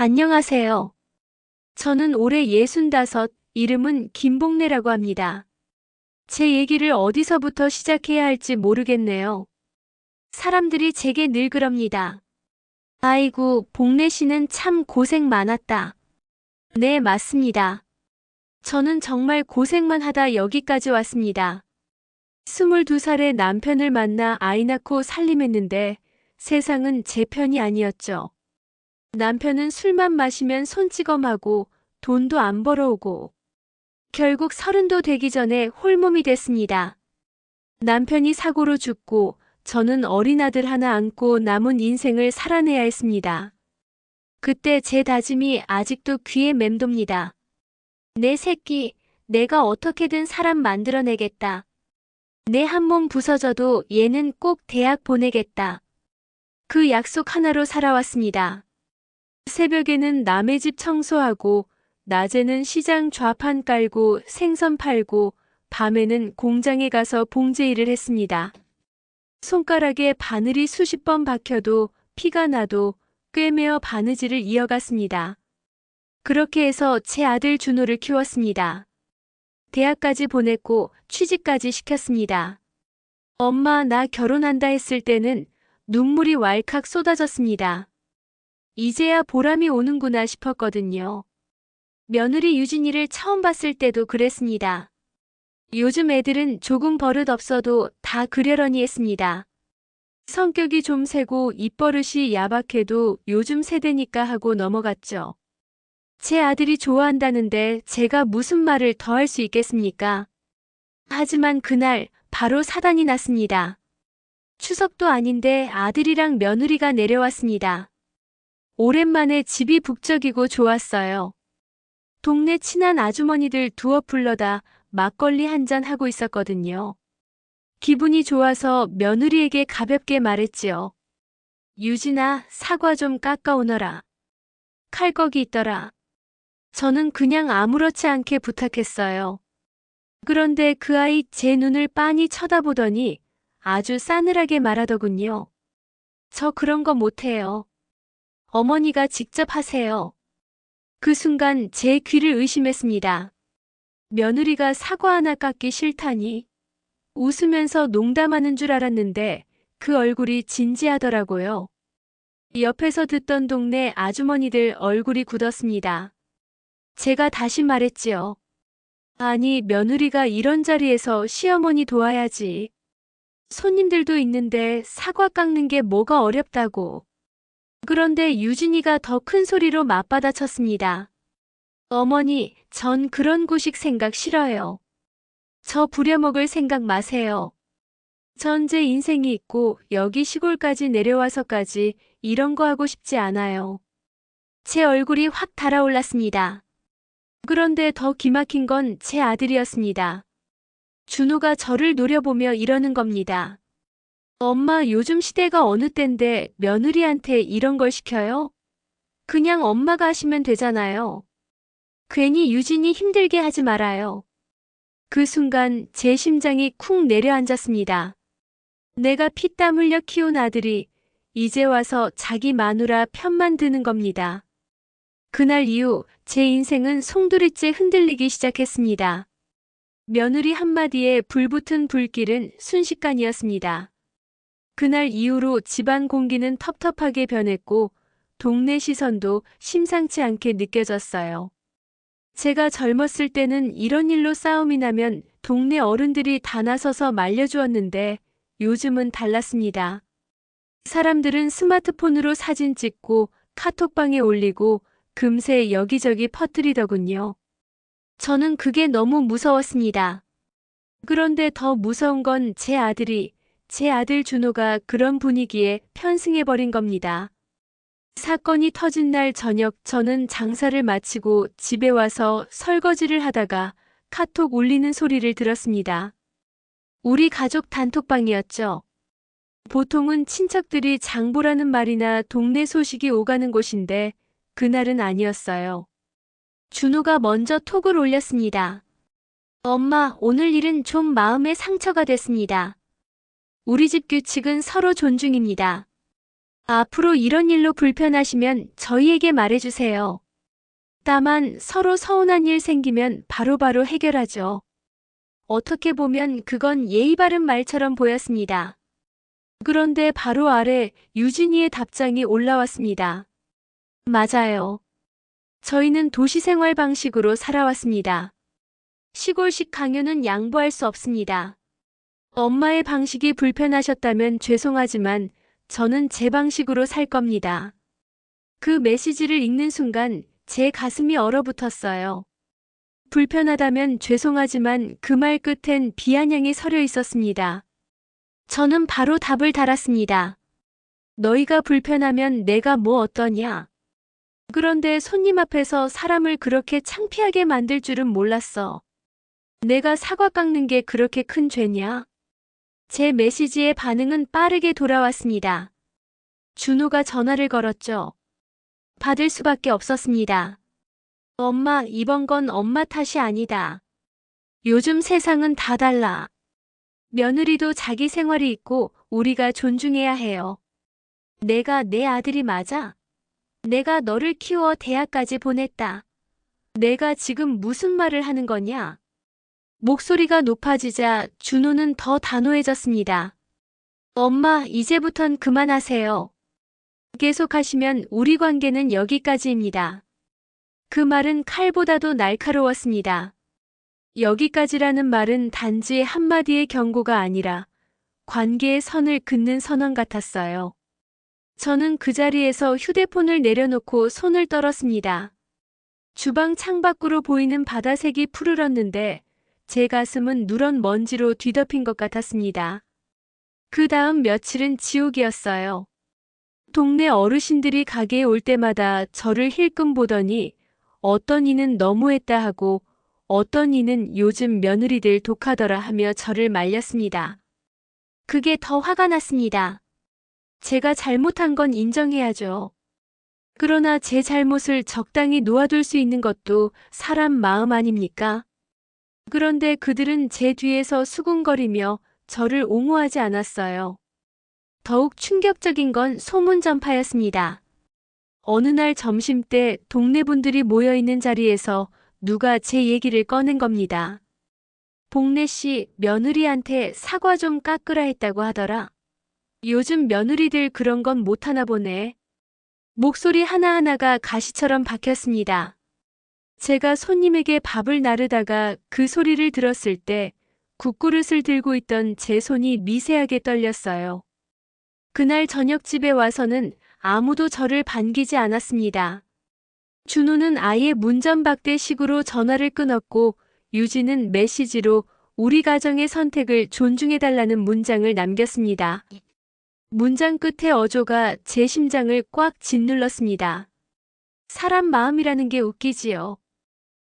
안녕하세요. 저는 올해 65, 이름은 김복래라고 합니다. 제 얘기를 어디서부터 시작해야 할지 모르겠네요. 사람들이 제게 늘 그럽니다. 아이고, 복래 씨는 참 고생 많았다. 네, 맞습니다. 저는 정말 고생만 하다 여기까지 왔습니다. 22살에 남편을 만나 아이 낳고 살림했는데 세상은 제 편이 아니었죠. 남편은 술만 마시면 손찌검하고 돈도 안 벌어오고 결국 30도 되기 전에 홀몸이 됐습니다. 남편이 사고로 죽고 저는 어린 아들 하나 안고 남은 인생을 살아내야 했습니다. 그때 제 다짐이 아직도 귀에 맴돕니다. 내 새끼, 내가 어떻게든 사람 만들어내겠다. 내 한 몸 부서져도 얘는 꼭 대학 보내겠다. 그 약속 하나로 살아왔습니다. 새벽에는 남의 집 청소하고 낮에는 시장 좌판 깔고 생선 팔고 밤에는 공장에 가서 봉제 일을 했습니다. 손가락에 바늘이 수십 번 박혀도 피가 나도 꿰매어 바느질을 이어갔습니다. 그렇게 해서 제 아들 준호를 키웠습니다. 대학까지 보냈고 취직까지 시켰습니다. 엄마 나 결혼한다 했을 때는 눈물이 왈칵 쏟아졌습니다. 이제야 보람이 오는구나 싶었거든요. 며느리 유진이를 처음 봤을 때도 그랬습니다. 요즘 애들은 조금 버릇 없어도 다 그러려니 했습니다. 성격이 좀 세고 입버릇이 야박해도 요즘 세대니까 하고 넘어갔죠. 제 아들이 좋아한다는데 제가 무슨 말을 더 할 수 있겠습니까? 하지만 그날 바로 사단이 났습니다. 추석도 아닌데 아들이랑 며느리가 내려왔습니다. 오랜만에 집이 북적이고 좋았어요. 동네 친한 아주머니들 두어 불러다 막걸리 한잔 하고 있었거든요. 기분이 좋아서 며느리에게 가볍게 말했지요. 유진아, 사과 좀 깎아오너라. 칼거기 있더라. 저는 그냥 아무렇지 않게 부탁했어요. 그런데 그 아이 제 눈을 빤히 쳐다보더니 아주 싸늘하게 말하더군요. 저 그런 거 못해요. 어머니가 직접 하세요. 그 순간 제 귀를 의심했습니다. 며느리가 사과 하나 깎기 싫다니. 웃으면서 농담하는 줄 알았는데 그 얼굴이 진지하더라고요. 옆에서 듣던 동네 아주머니들 얼굴이 굳었습니다. 제가 다시 말했지요. 아니, 며느리가 이런 자리에서 시어머니 도와야지. 손님들도 있는데 사과 깎는 게 뭐가 어렵다고. 그런데 유진이가 더 큰 소리로 맞받아쳤습니다. 어머니, 전 그런 구식 생각 싫어요. 저 부려먹을 생각 마세요. 전 제 인생이 있고 여기 시골까지 내려와서까지 이런 거 하고 싶지 않아요. 제 얼굴이 확 달아올랐습니다. 그런데 더 기막힌 건 제 아들이었습니다. 준호가 저를 노려보며 이러는 겁니다. 엄마, 요즘 시대가 어느 때인데 며느리한테 이런 걸 시켜요? 그냥 엄마가 하시면 되잖아요. 괜히 유진이 힘들게 하지 말아요. 그 순간 제 심장이 쿵 내려앉았습니다. 내가 피땀 흘려 키운 아들이 이제 와서 자기 마누라 편만 드는 겁니다. 그날 이후 제 인생은 송두리째 흔들리기 시작했습니다. 며느리 한마디에 불붙은 불길은 순식간이었습니다. 그날 이후로 집안 공기는 텁텁하게 변했고 동네 시선도 심상치 않게 느껴졌어요. 제가 젊었을 때는 이런 일로 싸움이 나면 동네 어른들이 다 나서서 말려주었는데 요즘은 달랐습니다. 사람들은 스마트폰으로 사진 찍고 카톡방에 올리고 금세 여기저기 퍼뜨리더군요. 저는 그게 너무 무서웠습니다. 그런데 더 무서운 건 제 아들 준호가 그런 분위기에 편승해버린 겁니다. 사건이 터진 날 저녁 저는 장사를 마치고 집에 와서 설거지를 하다가 카톡 울리는 소리를 들었습니다. 우리 가족 단톡방이었죠. 보통은 친척들이 장보라는 말이나 동네 소식이 오가는 곳인데 그날은 아니었어요. 준호가 먼저 톡을 올렸습니다. 엄마, 오늘 일은 좀 마음에 상처가 됐습니다. 우리 집 규칙은 서로 존중입니다. 앞으로 이런 일로 불편하시면 저희에게 말해주세요. 다만 서로 서운한 일 생기면 바로바로 해결하죠. 어떻게 보면 그건 예의 바른 말처럼 보였습니다. 그런데 바로 아래 유진이의 답장이 올라왔습니다. 맞아요. 저희는 도시 생활 방식으로 살아왔습니다. 시골식 강요는 양보할 수 없습니다. 엄마의 방식이 불편하셨다면 죄송하지만 저는 제 방식으로 살 겁니다. 그 메시지를 읽는 순간 제 가슴이 얼어붙었어요. 불편하다면 죄송하지만 그 말 끝엔 비아냥이 서려 있었습니다. 저는 바로 답을 달았습니다. 너희가 불편하면 내가 뭐 어떠냐? 그런데 손님 앞에서 사람을 그렇게 창피하게 만들 줄은 몰랐어. 내가 사과 깎는 게 그렇게 큰 죄냐? 제 메시지의 반응은 빠르게 돌아왔습니다. 준호가 전화를 걸었죠. 받을 수밖에 없었습니다. 엄마, 이번 건 엄마 탓이 아니다. 요즘 세상은 다 달라. 며느리도 자기 생활이 있고 우리가 존중해야 해요. 내가 내 아들이 맞아? 내가 너를 키워 대학까지 보냈다. 내가 지금 무슨 말을 하는 거냐? 목소리가 높아지자 준호는 더 단호해졌습니다. 엄마, 이제부턴 그만하세요. 계속하시면 우리 관계는 여기까지입니다. 그 말은 칼보다도 날카로웠습니다. 여기까지라는 말은 단지 한마디의 경고가 아니라 관계의 선을 긋는 선언 같았어요. 저는 그 자리에서 휴대폰을 내려놓고 손을 떨었습니다. 주방 창밖으로 보이는 바다색이 푸르렀는데 제 가슴은 누런 먼지로 뒤덮인 것 같았습니다. 그 다음 며칠은 지옥이었어요. 동네 어르신들이 가게에 올 때마다 저를 힐끔 보더니 어떤 이는 너무했다 하고 어떤 이는 요즘 며느리들 독하더라 하며 저를 말렸습니다. 그게 더 화가 났습니다. 제가 잘못한 건 인정해야죠. 그러나 제 잘못을 적당히 놓아둘 수 있는 것도 사람 마음 아닙니까? 그런데 그들은 제 뒤에서 수군거리며 저를 옹호하지 않았어요. 더욱 충격적인 건 소문 전파였습니다. 어느 날 점심때 동네 분들이 모여있는 자리에서 누가 제 얘기를 꺼낸 겁니다. 복래 씨, 며느리한테 사과 좀 깎으라 했다고 하더라. 요즘 며느리들 그런 건 못하나 보네. 목소리 하나하나가 가시처럼 박혔습니다. 제가 손님에게 밥을 나르다가 그 소리를 들었을 때 국그릇을 들고 있던 제 손이 미세하게 떨렸어요. 그날 저녁 집에 와서는 아무도 저를 반기지 않았습니다. 준호는 아예 문전박대식으로 전화를 끊었고 유진은 메시지로 우리 가정의 선택을 존중해달라는 문장을 남겼습니다. 문장 끝에 어조가 제 심장을 꽉 짓눌렀습니다. 사람 마음이라는 게 웃기지요.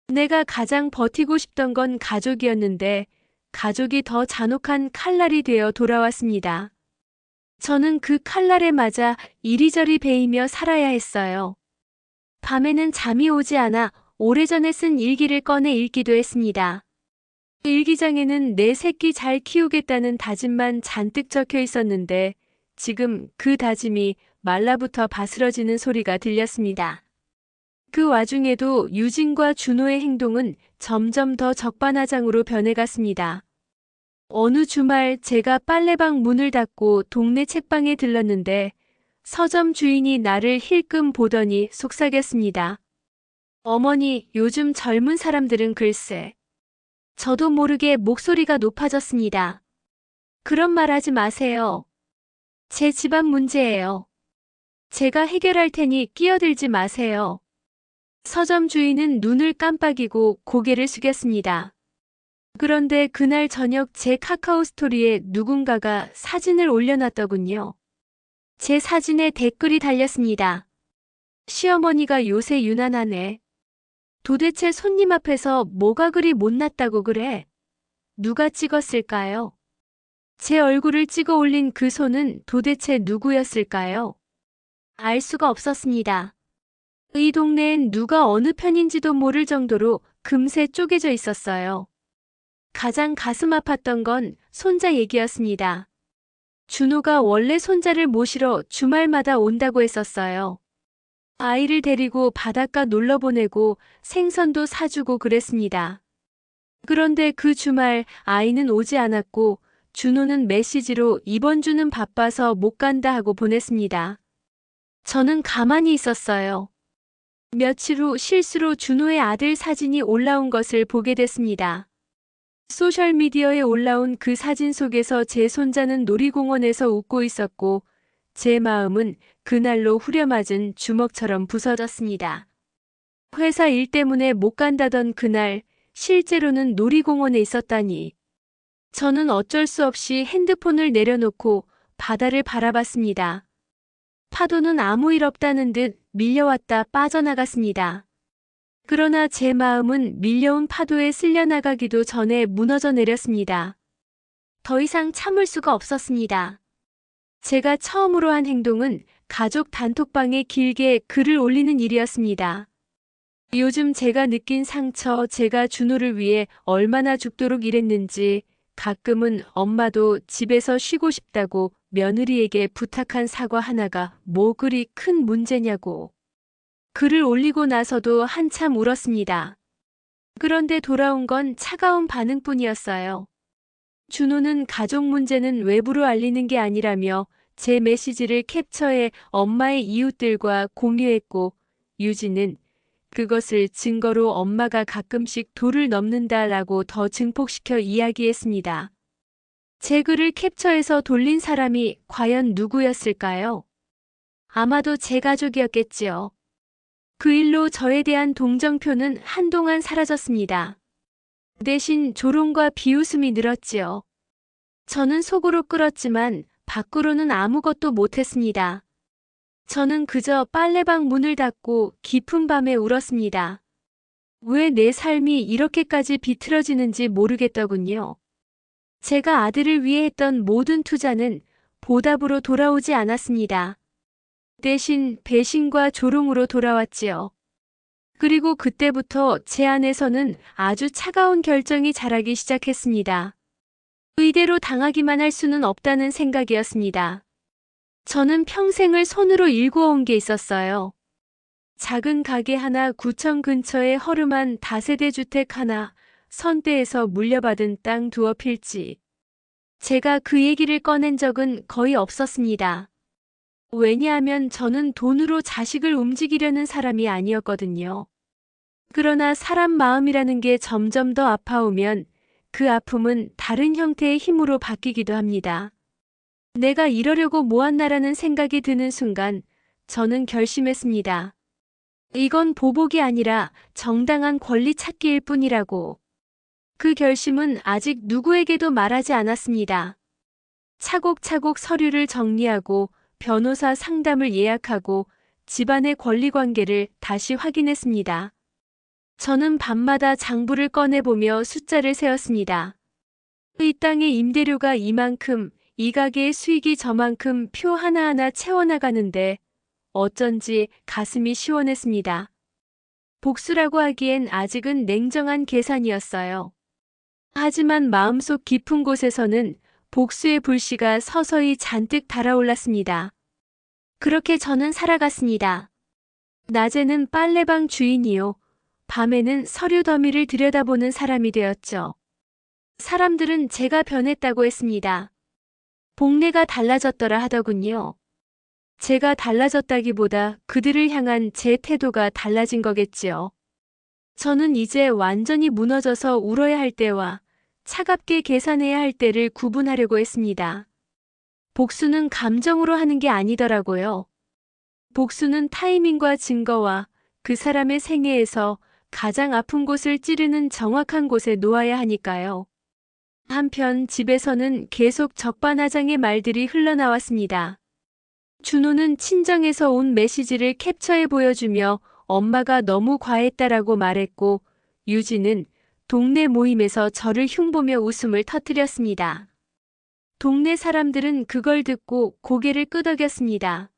내가 가장 버티고 싶던 건 가족이었는데 가족이 더 잔혹한 칼날이 되어 돌아왔습니다. 저는 그 칼날에 맞아 이리저리 베이며 살아야 했어요. 밤에는 잠이 오지 않아 오래전에 쓴 일기를 꺼내 읽기도 했습니다. 일기장에는 내 새끼 잘 키우겠다는 다짐만 잔뜩 적혀 있었는데 지금 그 다짐이 말라붙어 바스러지는 소리가 들렸습니다. 그 와중에도 유진과 준호의 행동은 점점 더 적반하장으로 변해갔습니다. 어느 주말 제가 빨래방 문을 닫고 동네 책방에 들렀는데 서점 주인이 나를 힐끔 보더니 속삭였습니다. 어머니, 요즘 젊은 사람들은 글쎄. 저도 모르게 목소리가 높아졌습니다. 그런 말 하지 마세요. 제 집안 문제예요. 제가 해결할 테니 끼어들지 마세요. 서점 주인은 눈을 깜빡이고 고개를 숙였습니다. 그런데 그날 저녁 제 카카오 스토리에 누군가가 사진을 올려놨더군요. 제 사진에 댓글이 달렸습니다. 시어머니가 요새 유난하네. 도대체 손님 앞에서 뭐가 그리 못났다고 그래? 누가 찍었을까요? 제 얼굴을 찍어 올린 그 손은 도대체 누구였을까요? 알 수가 없었습니다. 이 동네엔 누가 어느 편인지도 모를 정도로 금세 쪼개져 있었어요. 가장 가슴 아팠던 건 손자 얘기였습니다. 준호가 원래 손자를 모시러 주말마다 온다고 했었어요. 아이를 데리고 바닷가 놀러 보내고 생선도 사주고 그랬습니다. 그런데 그 주말 아이는 오지 않았고 준호는 메시지로 이번 주는 바빠서 못 간다 하고 보냈습니다. 저는 가만히 있었어요. 며칠 후 실수로 준호의 아들 사진이 올라온 것을 보게 됐습니다. 소셜미디어에 올라온 그 사진 속에서 제 손자는 놀이공원에서 웃고 있었고 제 마음은 그날로 후려맞은 주먹처럼 부서졌습니다. 회사 일 때문에 못 간다던 그날 실제로는 놀이공원에 있었다니. 저는 어쩔 수 없이 핸드폰을 내려놓고 바다를 바라봤습니다. 파도는 아무 일 없다는 듯 밀려왔다 빠져나갔습니다. 그러나 제 마음은 밀려온 파도에 쓸려나가기도 전에 무너져 내렸습니다. 더 이상 참을 수가 없었습니다. 제가 처음으로 한 행동은 가족 단톡방에 길게 글을 올리는 일이었습니다. 요즘 제가 느낀 상처, 제가 준호를 위해 얼마나 죽도록 일했는지, 가끔은 엄마도 집에서 쉬고 싶다고 며느리에게 부탁한 사과 하나가 뭐 그리 큰 문제냐고. 글을 올리고 나서도 한참 울었습니다. 그런데 돌아온 건 차가운 반응뿐이었어요. 준호는 가족 문제는 외부로 알리는 게 아니라며 제 메시지를 캡처해 엄마의 이웃들과 공유했고, 유진은 그것을 증거로 엄마가 가끔씩 도를 넘는다라고 더 증폭시켜 이야기했습니다. 제 글을 캡처해서 돌린 사람이 과연 누구였을까요? 아마도 제 가족이었겠지요. 그 일로 저에 대한 동정표는 한동안 사라졌습니다. 대신 조롱과 비웃음이 늘었지요. 저는 속으로 끓었지만 밖으로는 아무것도 못했습니다. 저는 그저 빨래방 문을 닫고 깊은 밤에 울었습니다. 왜 내 삶이 이렇게까지 비틀어지는지 모르겠더군요. 제가 아들을 위해 했던 모든 투자는 보답으로 돌아오지 않았습니다. 대신 배신과 조롱으로 돌아왔지요. 그리고 그때부터 제 안에서는 아주 차가운 결정이 자라기 시작했습니다. 의대로 당하기만 할 수는 없다는 생각이었습니다. 저는 평생을 손으로 일구어온 게 있었어요. 작은 가게 하나, 구청 근처에 허름한 다세대 주택 하나, 선대에서 물려받은 땅 두어 필지. 제가 그 얘기를 꺼낸 적은 거의 없었습니다. 왜냐하면 저는 돈으로 자식을 움직이려는 사람이 아니었거든요. 그러나 사람 마음이라는 게 점점 더 아파오면 그 아픔은 다른 형태의 힘으로 바뀌기도 합니다. 내가 이러려고 모았나라는 생각이 드는 순간 저는 결심했습니다. 이건 보복이 아니라 정당한 권리 찾기일 뿐이라고. 그 결심은 아직 누구에게도 말하지 않았습니다. 차곡차곡 서류를 정리하고 변호사 상담을 예약하고 집안의 권리관계를 다시 확인했습니다. 저는 밤마다 장부를 꺼내보며 숫자를 세었습니다. 이 땅의 임대료가 이만큼, 이 가게의 수익이 저만큼 표 하나하나 채워나가는데 어쩐지 가슴이 시원했습니다. 복수라고 하기엔 아직은 냉정한 계산이었어요. 하지만 마음속 깊은 곳에서는 복수의 불씨가 서서히 잔뜩 달아올랐습니다. 그렇게 저는 살아갔습니다. 낮에는 빨래방 주인이요. 밤에는 서류 더미를 들여다보는 사람이 되었죠. 사람들은 제가 변했다고 했습니다. 복례가 달라졌더라 하더군요. 제가 달라졌다기보다 그들을 향한 제 태도가 달라진 거겠지요. 저는 이제 완전히 무너져서 울어야 할 때와 차갑게 계산해야 할 때를 구분하려고 했습니다. 복수는 감정으로 하는 게 아니더라고요. 복수는 타이밍과 증거와 그 사람의 생애에서 가장 아픈 곳을 찌르는 정확한 곳에 놓아야 하니까요. 한편 집에서는 계속 적반하장의 말들이 흘러나왔습니다. 준호는 친정에서 온 메시지를 캡처해 보여주며 엄마가 너무 과했다라고 말했고, 유진은 동네 모임에서 저를 흉보며 웃음을 터뜨렸습니다. 동네 사람들은 그걸 듣고 고개를 끄덕였습니다.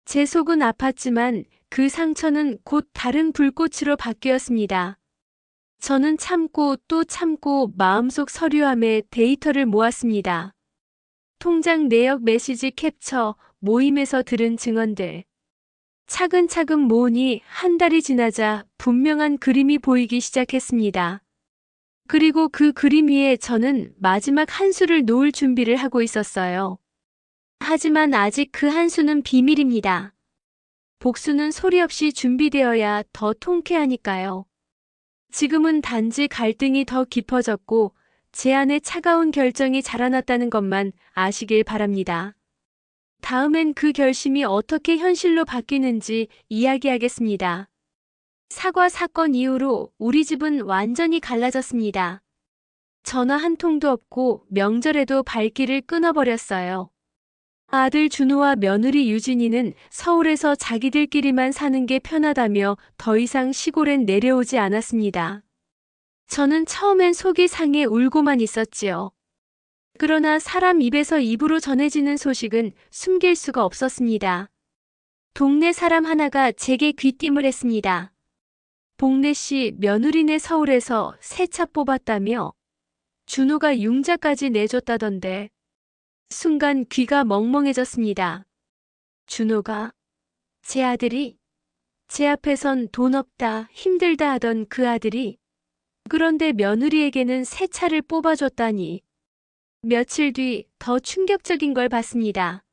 제 속은 아팠지만 그 상처는 곧 다른 불꽃으로 바뀌었습니다. 저는 참고 또 참고 마음속 서류함에 데이터를 모았습니다. 통장 내역 메시지 캡처, 모임에서 들은 증언들. 차근차근 모으니 한 달이 지나자 분명한 그림이 보이기 시작했습니다. 그리고 그 그림 위에 저는 마지막 한 수를 놓을 준비를 하고 있었어요. 하지만 아직 그 한 수는 비밀입니다. 복수는 소리 없이 준비되어야 더 통쾌하니까요. 지금은 단지 갈등이 더 깊어졌고 제 안에 차가운 결정이 자라났다는 것만 아시길 바랍니다. 다음엔 그 결심이 어떻게 현실로 바뀌는지 이야기하겠습니다. 사과 사건 이후로 우리 집은 완전히 갈라졌습니다. 전화 한 통도 없고 명절에도 발길을 끊어버렸어요. 아들 준호와 며느리 유진이는 서울에서 자기들끼리만 사는 게 편하다며 더 이상 시골엔 내려오지 않았습니다. 저는 처음엔 속이 상해 울고만 있었지요. 그러나 사람 입에서 입으로 전해지는 소식은 숨길 수가 없었습니다. 동네 사람 하나가 제게 귀띔을 했습니다. 복래 씨 며느리네 서울에서 새 차 뽑았다며 준호가 융자까지 내줬다던데. 순간 귀가 멍멍해졌습니다. 준호가, 제 아들이, 제 앞에선 돈 없다, 힘들다 하던 그 아들이, 그런데 며느리에게는 새 차를 뽑아줬다니. 며칠 뒤 더 충격적인 걸 봤습니다.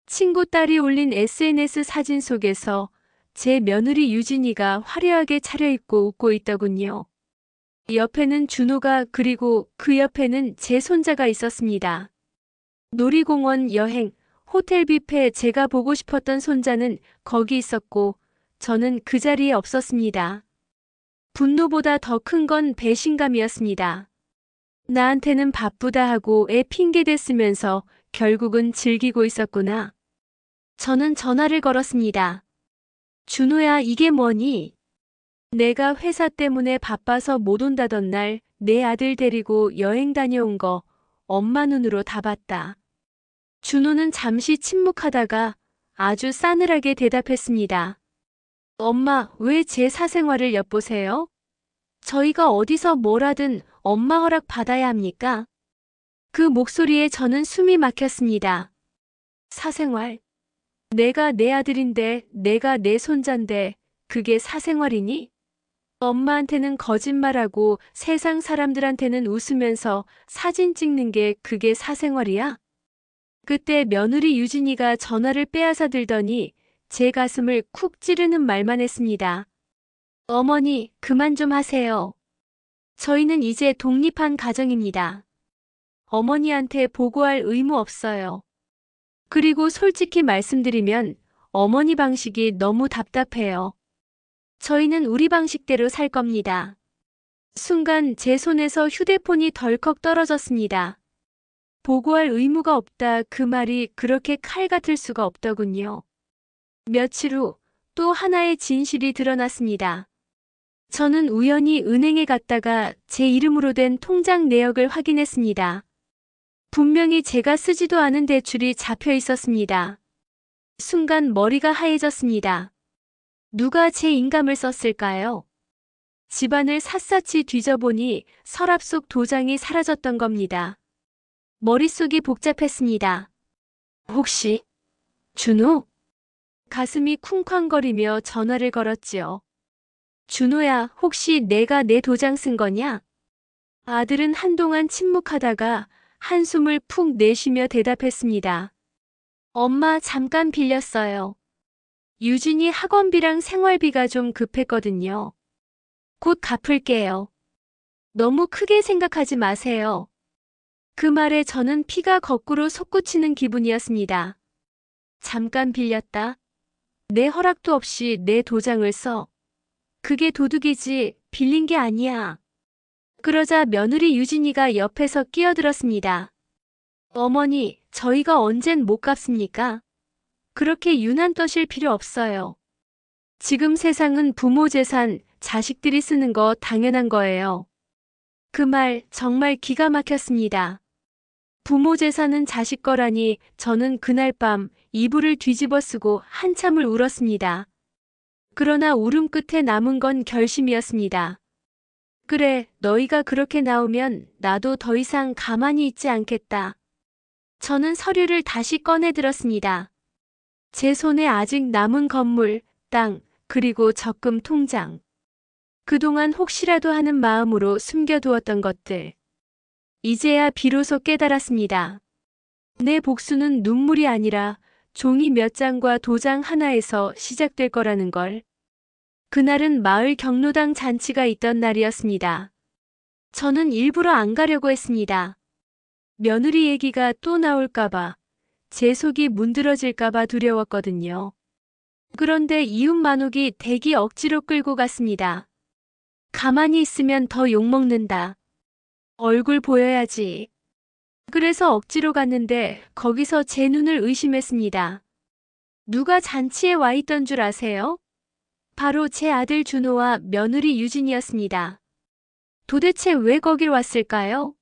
친구 딸이 올린 SNS 사진 속에서 제 며느리 유진이가 화려하게 차려입고 웃고 있더군요. 옆에는 준호가 그리고 그 옆에는 제 손자가 있었습니다. 놀이공원, 여행, 호텔 뷔페 제가 보고 싶었던 손자는 거기 있었고 저는 그 자리에 없었습니다. 분노보다 더 큰 건 배신감이었습니다. 나한테는 바쁘다 하고 애 핑계 댔으면서 결국은 즐기고 있었구나. 저는 전화를 걸었습니다. 준호야, 이게 뭐니? 내가 회사 때문에 바빠서 못 온다던 날 내 아들 데리고 여행 다녀온 거 엄마 눈으로 다 봤다. 준호는 잠시 침묵하다가 아주 싸늘하게 대답했습니다. 엄마, 왜 제 사생활을 엿보세요? 저희가 어디서 뭘 하든 엄마 허락 받아야 합니까? 그 목소리에 저는 숨이 막혔습니다. 사생활? 내가 내 아들인데, 내가 내 손자인데 그게 사생활이니? 엄마한테는 거짓말하고 세상 사람들한테는 웃으면서 사진 찍는 게 그게 사생활이야? 그때 며느리 유진이가 전화를 빼앗아 들더니 제 가슴을 쿡 찌르는 말만 했습니다. 어머니, 그만 좀 하세요. 저희는 이제 독립한 가정입니다. 어머니한테 보고할 의무 없어요. 그리고 솔직히 말씀드리면 어머니 방식이 너무 답답해요. 저희는 우리 방식대로 살 겁니다. 순간 제 손에서 휴대폰이 덜컥 떨어졌습니다. 보고할 의무가 없다, 그 말이 그렇게 칼 같을 수가 없더군요. 며칠 후 또 하나의 진실이 드러났습니다. 저는 우연히 은행에 갔다가 제 이름으로 된 통장 내역을 확인했습니다. 분명히 제가 쓰지도 않은 대출이 잡혀 있었습니다. 순간 머리가 하얘졌습니다. 누가 제 인감을 썼을까요? 집안을 샅샅이 뒤져보니 서랍 속 도장이 사라졌던 겁니다. 머릿속이 복잡했습니다. 혹시 준호? 가슴이 쿵쾅거리며 전화를 걸었지요. 준호야, 혹시 내가 내 도장 쓴 거냐? 아들은 한동안 침묵하다가 한숨을 푹 내쉬며 대답했습니다. 엄마, 잠깐 빌렸어요. 유진이 학원비랑 생활비가 좀 급했거든요. 곧 갚을게요. 너무 크게 생각하지 마세요. 그 말에 저는 피가 거꾸로 솟구치는 기분이었습니다. 잠깐 빌렸다. 내 허락도 없이 내 도장을 써. 그게 도둑이지 빌린 게 아니야. 그러자 며느리 유진이가 옆에서 끼어들었습니다. 어머니, 저희가 언젠 못 갚습니까? 그렇게 유난 떠실 필요 없어요. 지금 세상은 부모 재산, 자식들이 쓰는 거 당연한 거예요. 그 말 정말 기가 막혔습니다. 부모 재산은 자식 거라니 저는 그날 밤 이불을 뒤집어 쓰고 한참을 울었습니다. 그러나 울음 끝에 남은 건 결심이었습니다. 그래, 너희가 그렇게 나오면 나도 더 이상 가만히 있지 않겠다. 저는 서류를 다시 꺼내 들었습니다. 제 손에 아직 남은 건물, 땅, 그리고 적금 통장. 그동안 혹시라도 하는 마음으로 숨겨두었던 것들. 이제야 비로소 깨달았습니다. 내 복수는 눈물이 아니라 종이 몇 장과 도장 하나에서 시작될 거라는 걸. 그날은 마을 경로당 잔치가 있던 날이었습니다. 저는 일부러 안 가려고 했습니다. 며느리 얘기가 또 나올까봐, 제 속이 문드러질까봐 두려웠거든요. 그런데 이웃 만옥이 댁이 억지로 끌고 갔습니다. 가만히 있으면 더 욕먹는다. 얼굴 보여야지. 그래서 억지로 갔는데 거기서 제 눈을 의심했습니다. 누가 잔치에 와 있던 줄 아세요? 바로 제 아들 준호와 며느리 유진이었습니다. 도대체 왜 거길 왔을까요?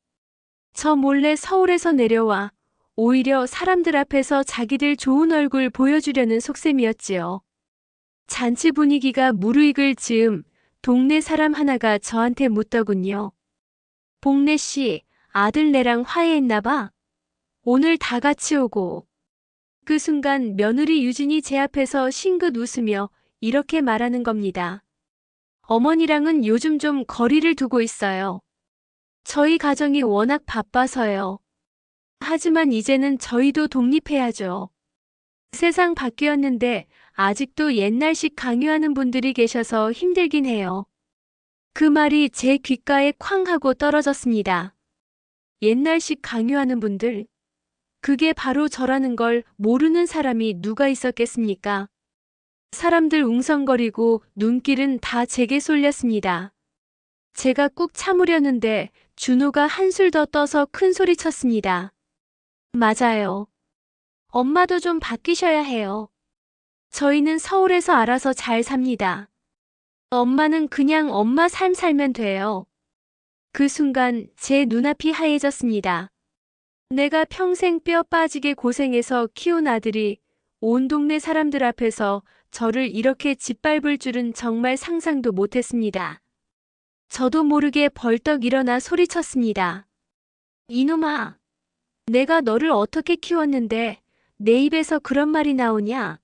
저 몰래 서울에서 내려와 오히려 사람들 앞에서 자기들 좋은 얼굴 보여주려는 속셈이었지요. 잔치 분위기가 무르익을 즈음 동네 사람 하나가 저한테 묻더군요. 복래 씨, 아들 내랑 화해했나 봐. 오늘 다 같이 오고. 그 순간 며느리 유진이 제 앞에서 싱긋 웃으며 이렇게 말하는 겁니다. 어머니랑은 요즘 좀 거리를 두고 있어요. 저희 가정이 워낙 바빠서요. 하지만 이제는 저희도 독립해야죠. 세상 바뀌었는데 아직도 옛날식 강요하는 분들이 계셔서 힘들긴 해요. 그 말이 제 귓가에 쾅 하고 떨어졌습니다. 옛날식 강요하는 분들. 그게 바로 저라는 걸 모르는 사람이 누가 있었겠습니까? 사람들 웅성거리고 눈길은 다 제게 쏠렸습니다. 제가 꾹 참으려는데 준호가 한술 더 떠서 큰 소리 쳤습니다. 맞아요. 엄마도 좀 바뀌셔야 해요. 저희는 서울에서 알아서 잘 삽니다. 엄마는 그냥 엄마 삶 살면 돼요. 그 순간 제 눈앞이 하얘졌습니다. 내가 평생 뼈 빠지게 고생해서 키운 아들이 온 동네 사람들 앞에서 저를 이렇게 짓밟을 줄은 정말 상상도 못했습니다. 저도 모르게 벌떡 일어나 소리쳤습니다. 이놈아, 내가 너를 어떻게 키웠는데 내 입에서 그런 말이 나오냐?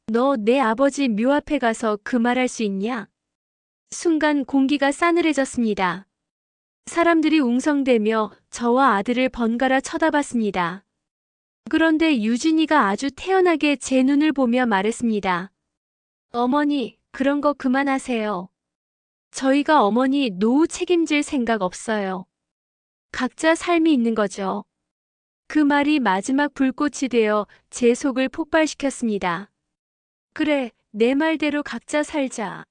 너 내 아버지 묘 앞에 가서 그 말할 수 있냐? 순간 공기가 싸늘해졌습니다. 사람들이 웅성대며 저와 아들을 번갈아 쳐다봤습니다. 그런데 유진이가 아주 태연하게 제 눈을 보며 말했습니다. 어머니, 그런 거 그만하세요. 저희가 어머니 노후 책임질 생각 없어요. 각자 삶이 있는 거죠. 그 말이 마지막 불꽃이 되어 제 속을 폭발시켰습니다. 그래, 내 말대로 각자 살자.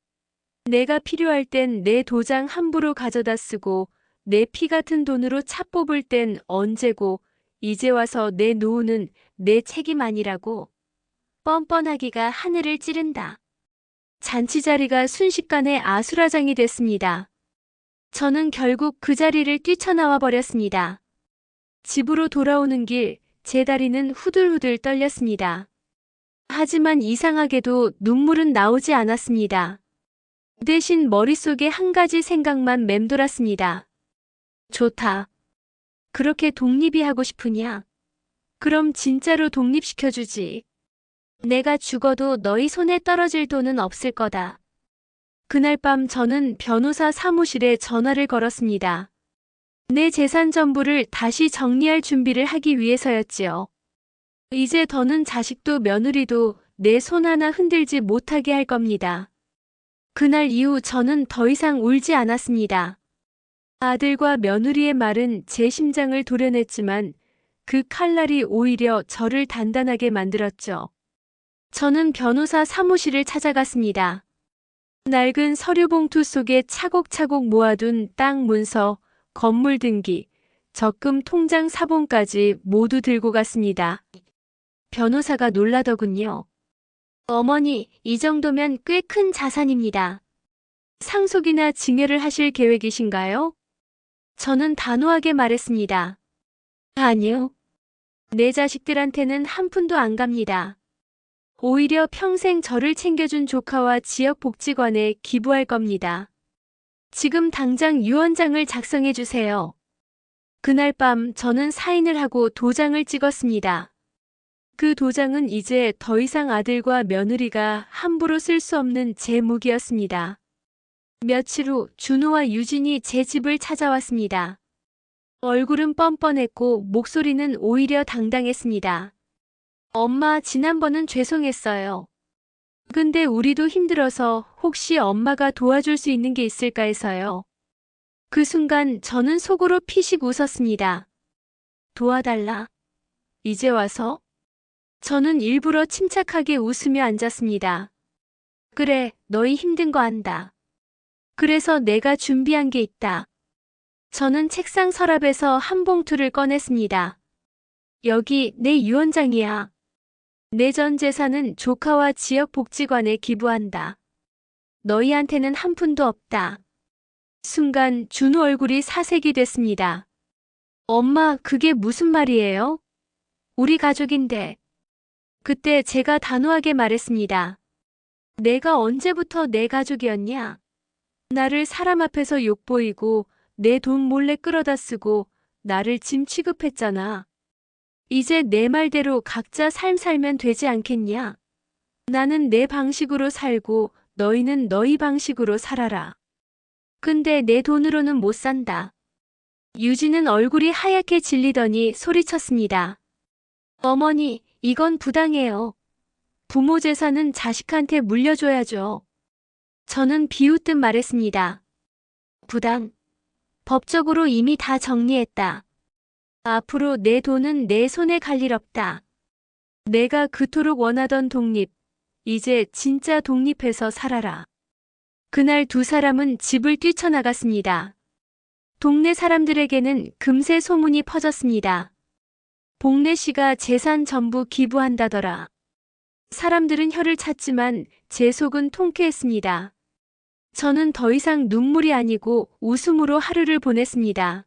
내가 필요할 땐 내 도장 함부로 가져다 쓰고 내 피 같은 돈으로 차 뽑을 땐 언제고 이제 와서 내 노후는 내 책임 아니라고. 뻔뻔하기가 하늘을 찌른다. 잔치 자리가 순식간에 아수라장이 됐습니다. 저는 결국 그 자리를 뛰쳐나와 버렸습니다. 집으로 돌아오는 길, 제 다리는 후들후들 떨렸습니다. 하지만 이상하게도 눈물은 나오지 않았습니다. 대신 머릿속에 한 가지 생각만 맴돌았습니다. 좋다. 그렇게 독립이 하고 싶으냐? 그럼 진짜로 독립시켜주지. 내가 죽어도 너희 손에 떨어질 돈은 없을 거다. 그날 밤 저는 변호사 사무실에 전화를 걸었습니다. 내 재산 전부를 다시 정리할 준비를 하기 위해서였지요. 이제 더는 자식도 며느리도 내 손 하나 흔들지 못하게 할 겁니다. 그날 이후 저는 더 이상 울지 않았습니다. 아들과 며느리의 말은 제 심장을 도려냈지만 그 칼날이 오히려 저를 단단하게 만들었죠. 저는 변호사 사무실을 찾아갔습니다. 낡은 서류 봉투 속에 차곡차곡 모아둔 땅 문서, 건물 등기, 적금 통장 사본까지 모두 들고 갔습니다. 변호사가 놀라더군요. 어머니, 이 정도면 꽤 큰 자산입니다. 상속이나 증여를 하실 계획이신가요? 저는 단호하게 말했습니다. 아니요. 내 자식들한테는 한 푼도 안 갑니다. 오히려 평생 저를 챙겨준 조카와 지역복지관에 기부할 겁니다. 지금 당장 유언장을 작성해 주세요. 그날 밤 저는 사인을 하고 도장을 찍었습니다. 그 도장은 이제 더 이상 아들과 며느리가 함부로 쓸 수 없는 제 무기였습니다. 며칠 후 준호와 유진이 제 집을 찾아왔습니다. 얼굴은 뻔뻔했고 목소리는 오히려 당당했습니다. 엄마, 지난번은 죄송했어요. 근데 우리도 힘들어서 혹시 엄마가 도와줄 수 있는 게 있을까 해서요. 그 순간 저는 속으로 피식 웃었습니다. 도와달라. 이제 와서? 저는 일부러 침착하게 웃으며 앉았습니다. 그래, 너희 힘든 거 안다. 그래서 내가 준비한 게 있다. 저는 책상 서랍에서 한 봉투를 꺼냈습니다. 여기 내 유언장이야. 내 전 재산은 조카와 지역복지관에 기부한다. 너희한테는 한 푼도 없다. 순간 준호 얼굴이 사색이 됐습니다. 엄마, 그게 무슨 말이에요? 우리 가족인데. 그때 제가 단호하게 말했습니다. 내가 언제부터 내 가족이었냐? 나를 사람 앞에서 욕보이고 내 돈 몰래 끌어다 쓰고 나를 짐 취급했잖아. 이제 내 말대로 각자 삶 살면 되지 않겠냐? 나는 내 방식으로 살고 너희는 너희 방식으로 살아라. 근데 내 돈으로는 못 산다. 유진은 얼굴이 하얗게 질리더니 소리쳤습니다. 어머니, 이건 부당해요. 부모 재산은 자식한테 물려줘야죠. 저는 비웃듯 말했습니다. 부당. 법적으로 이미 다 정리했다. 앞으로 내 돈은 내 손에 갈 일 없다. 내가 그토록 원하던 독립, 이제 진짜 독립해서 살아라. 그날 두 사람은 집을 뛰쳐나갔습니다. 동네 사람들에게는 금세 소문이 퍼졌습니다. 복래 씨가 재산 전부 기부한다더라. 사람들은 혀를 찼지만 제 속은 통쾌했습니다. 저는 더 이상 눈물이 아니고 웃음으로 하루를 보냈습니다.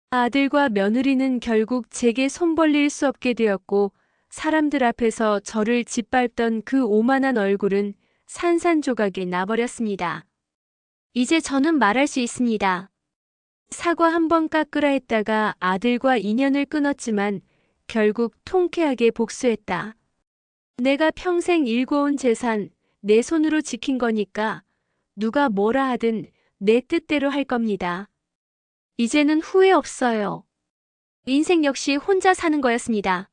아들과 며느리는 결국 제게 손 벌릴 수 없게 되었고 사람들 앞에서 저를 짓밟던 그 오만한 얼굴은 산산조각이 나버렸습니다. 이제 저는 말할 수 있습니다. 사과 한 번 깎으라 했다가 아들과 인연을 끊었지만 결국 통쾌하게 복수했다. 내가 평생 일궈온 재산 내 손으로 지킨 거니까 누가 뭐라 하든 내 뜻대로 할 겁니다. 이제는 후회 없어요. 인생 역시 혼자 사는 거였습니다.